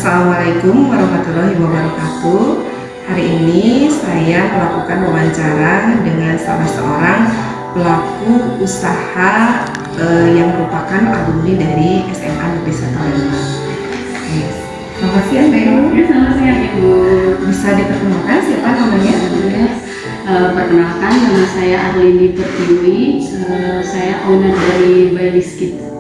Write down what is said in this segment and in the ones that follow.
Assalamualaikum warahmatullahi wabarakatuh. Hari ini saya melakukan wawancara dengan salah seorang pelaku usaha yang merupakan alumni dari SMA Negeri 1 Lembang. Selamat siang, Mbak Ibu. Selamat siang, Ibu. Bisa diperkenalkan siapa namanya? Perkenalkan, nama saya Arlini Pertiwi. Saya owner dari Bailis Kit.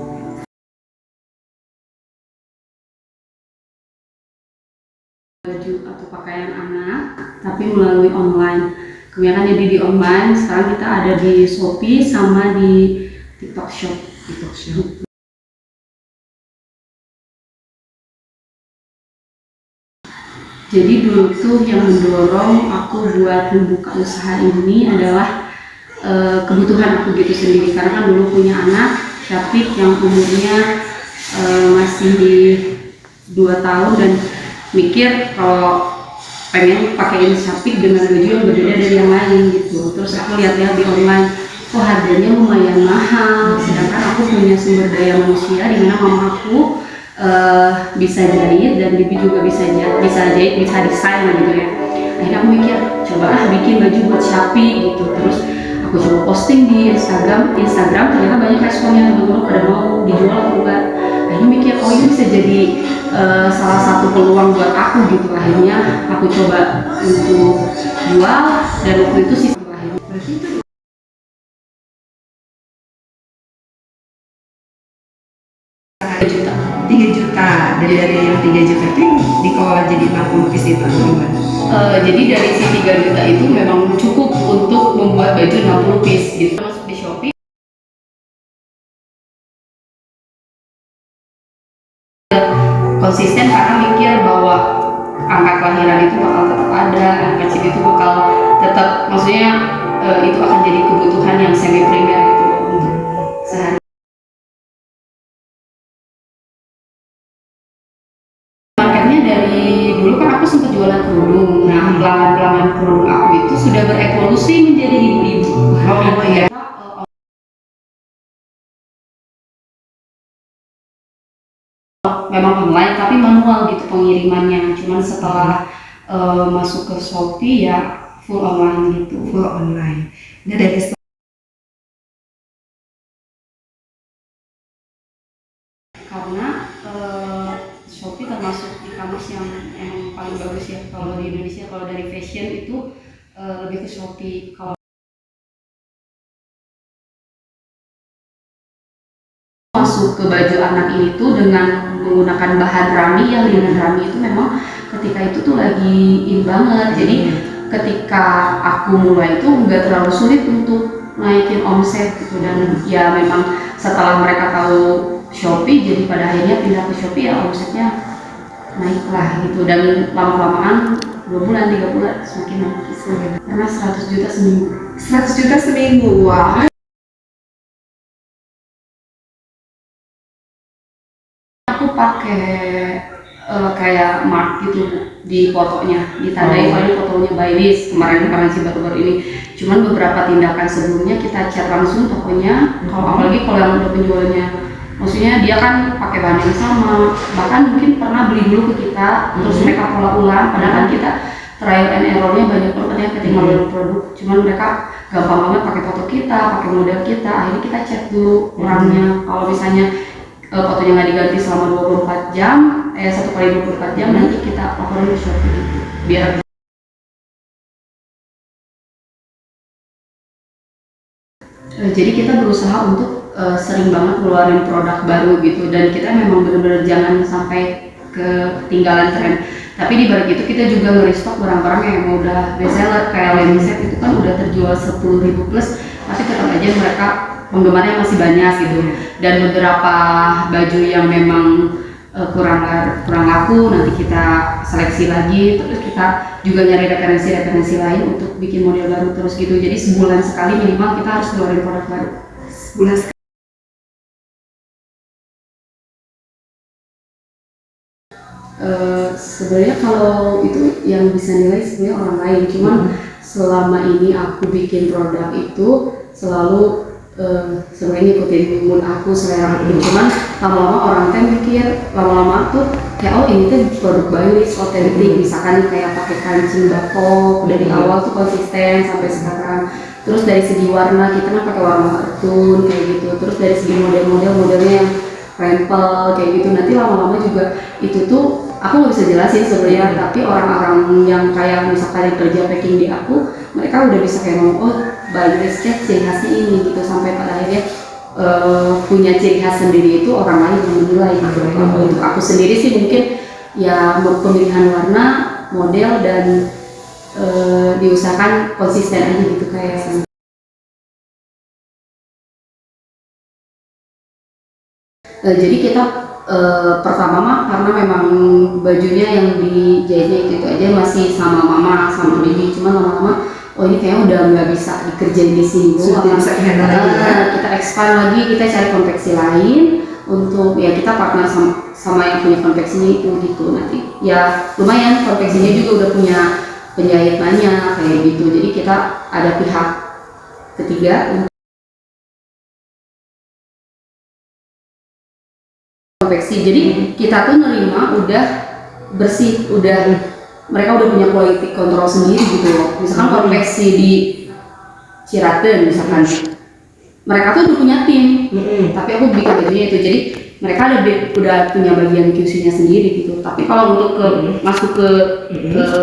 Baju atau pakaian anak, tapi melalui online. Kebanyakan jadi di online. Sekarang kita ada di Shopee sama di TikTok Shop. Jadi dulu tuh yang mendorong aku buat membuka usaha ini adalah kebutuhan aku gitu sendiri. Karena kan dulu punya anak, Syafiq yang umurnya masih di 2 tahun dan mikir kalau pengen pakaiin Syafiq dengan baju yang berbeda dari yang lain gitu. Terus aku lihat-lihat di online, kok harganya lumayan mahal, sedangkan aku punya sumber daya manusia di mana mama aku bisa jahit dan bibi juga bisa jahit, bisa desain lah gitu ya. Akhirnya aku mikir, cobalah bikin baju buat Syafiq gitu. Terus aku coba posting di Instagram ternyata banyak responnya, teman-teman pada mau dijual atau enggak. Akhirnya mikir, oh ini bisa jadi salah satu peluang buat aku gitu. Akhirnya aku coba untuk jual dan waktu itu sih berarti itu 3 juta. Dari yang 3 juta itu dikelola jadi 60 piece itu gimana? Jadi dari si 3 juta itu memang cukup untuk membuat baju 60 piece gitu. Masuk di Shopee konsisten karena mikir bahwa angka kelahiran itu bakal tetap ada, angka sini itu bakal tetap, maksudnya itu akan jadi kebutuhan yang semi primer gitu untuk sehari. Marketnya dari dulu kan aku sempat jualan kerudung. Nah, pelanggan kerudung aku itu sudah berevolusi menjadi ibu-ibu. Oh iya. Memang online tapi manual gitu pengirimannya. Cuman setelah masuk ke Shopee ya full online gitu. Full online. Nah, dari karena Shopee termasuk e-commerce yang emang paling bagus ya kalau di Indonesia. Kalau dari fashion itu lebih ke Shopee. Kalau masuk ke baju anak ini tuh dengan menggunakan bahan rami, yang linen rami itu memang ketika itu tuh lagi in banget. Jadi ketika aku mulai itu nggak terlalu sulit untuk naikin omset gitu, dan ya memang setelah mereka tahu Shopee jadi pada akhirnya pindah ke Shopee ya omsetnya naik lah gitu, dan lama-lamaan 2 bulan 3 bulan semakin naik gitu. Karena 100 juta seminggu. 100 juta seminggu. Wah. Aku pakai kayak mark gitu di fotonya, ditandai paling fotonya Bailis kemarin sih baru-baru ini. Cuman beberapa tindakan sebelumnya kita chat langsung tokonya. Apalagi kalau yang udah penjualnya, maksudnya dia kan pakai bahan yang sama, bahkan mungkin pernah beli dulu ke kita, terus mereka pola ulang. Padahal kan kita trial and errornya banyak banget ya ketika beli produk. Cuman mereka gampang banget pakai foto kita, pakai model kita. Akhirnya kita cek dulu orangnya. Kalau misalnya fotonya nggak diganti selama 24 jam, 1 kali 24 jam, nanti kita laporin ke Shopee gitu. Biar jadi kita berusaha untuk sering banget ngeluarin produk baru gitu, dan kita memang benar-benar jangan sampai ketinggalan tren. Tapi di balik itu kita juga nge-restock barang-barang yang udah best seller, kayak linen set itu kan udah terjual 10.000 plus, tapi tetap aja mereka penggemarnya masih banyak gitu. Dan beberapa baju yang memang kurang laku nanti kita seleksi lagi, terus kita juga nyari referensi lain untuk bikin model baru terus gitu. Jadi sebulan sekali minimal kita harus keluarin produk baru. Sebulan sekali. Sebenarnya kalau itu yang bisa nilai sebenarnya orang lain, cuman selama ini aku bikin produk itu selalu sebenarnya ngikutin mood aku, selera aku. Cuman lama-lama orang teh mikir, lama-lama tuh kayak oh ini tuh produk Baileys otentik, misalkan kayak pakai kancing batok dari awal tuh konsisten sampai sekarang. Terus dari segi warna kita kan pakai warna kartun kayak gitu. Terus dari segi modelnya yang rempel kayak gitu. Nanti lama-lama juga itu tuh aku nggak bisa jelasin sebenarnya, tapi orang-orang yang kayak misalkan yang kerja packing di aku, mereka udah bisa kayak ngomong oh Baileys ciri khasnya ini gitu, sampai pada akhirnya punya ciri khas sendiri itu orang lain yang menilai gitu. Untuk aku sendiri sih mungkin ya pemilihan warna, model dan diusahakan konsisten aja gitu kayak. Jadi kita pertama mah karena memang bajunya yang dijahitnya itu aja masih sama mama sama bibi, cuman lama-lama oh ini kayaknya udah nggak bisa dikerjain di sini, kita expand lagi, kita cari konveksi lain untuk ya kita partner sama yang punya konveksinya itu gitu. Nanti ya lumayan konveksinya juga udah punya penjahit banyak kayak gitu, jadi kita ada pihak ketiga konveksi. Jadi kita tuh nerima udah bersih, udah mereka udah punya quality control sendiri gitu loh. Misalkan konveksi di Ciraten misalkan, mereka tuh udah punya tim, tapi aku bikin bajunya itu. Jadi mereka udah punya bagian QC-nya sendiri gitu. Tapi kalau untuk masuk ke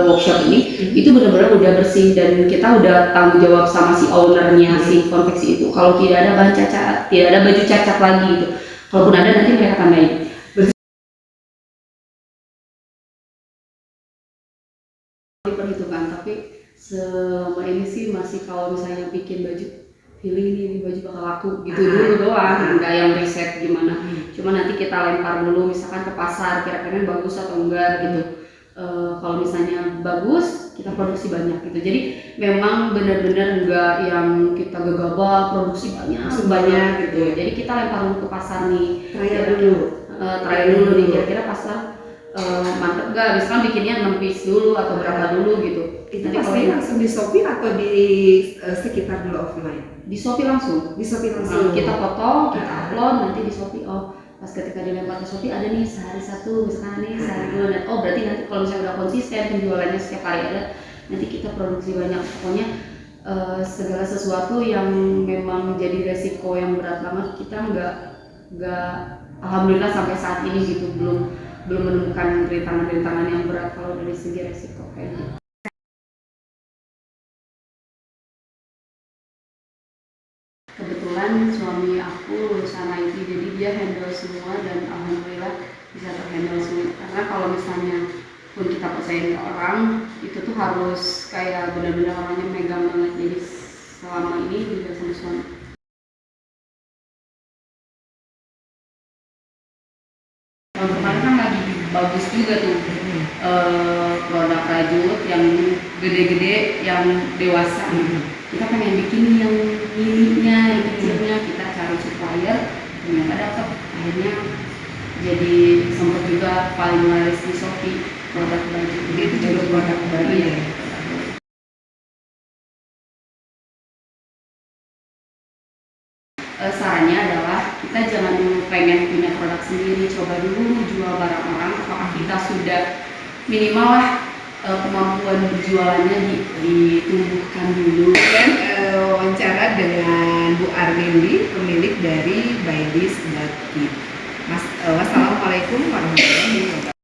workshop ini, itu benar-benar udah bersih dan kita udah tanggung jawab sama si ownernya si konveksi itu. Kalau tidak ada bahan cacat, tidak ada baju cacat lagi gitu. Kalaupun ada nanti mereka tambahin. Diperhitungkan, tapi selama ini sih masih kalau misalnya bikin baju feeling ini baju bakal laku gitu dulu doang, nggak yang riset gimana. Cuma nanti kita lempar dulu misalkan ke pasar kira-kira bagus atau enggak gitu. Kalau misalnya bagus kita produksi banyak gitu. Jadi memang benar-benar enggak yang kita gegabah produksi banyak gitu. Jadi kita lempar dulu ke pasar nih, trial dulu nih kira-kira pasar mantep gak, misalkan bikinnya 6 piece dulu atau berapa dulu gitu. Itu pasti langsung di Shopee atau di sekitar dulu offline? Di Shopee langsung. Di Shopee langsung. Kita foto, kita upload, nanti di Shopee. Oh, pas ketika dilempar ke Shopee ada nih sehari satu, misalkan nih sehari dua. Oh, berarti nanti kalau misalnya udah konsisten penjualannya setiap hari ada, nanti kita produksi banyak. Pokoknya segala sesuatu yang memang jadi resiko yang berat banget kita nggak alhamdulillah sampai saat ini gitu belum menemukan rintangan-rintangan yang berat kalau dari segi resiko kayak gitu. Kebetulan suami aku lulusan IT, jadi dia handle semua dan alhamdulillah bisa terhandle semua. Karena kalau misalnya pun kita percayain ke orang, itu tuh harus kayak benar-benar orangnya megang banget. Jadi selama ini juga sama suami. Tahun kemarin kan lagi bagus juga tuh produk rajut yang gede-gede, yang dewasa. Kita pengen bikin yang mininya, yang kecilnya, kita cari supplier, ternyata dapat. Akhirnya jadi sempat juga paling laris di Shopee produk baju. Itu juga produk baru ya. Sarannya adalah kita jangan dulu pengen punya produk sendiri, coba dulu jual barang orang, apakah kita sudah minimal lah kemampuan berjualannya ditumbuhkan dulu. Dan wawancara dengan Bu Armindi, pemilik dari Baileys. Wassalamualaikum warahmatullahi wabarakatuh.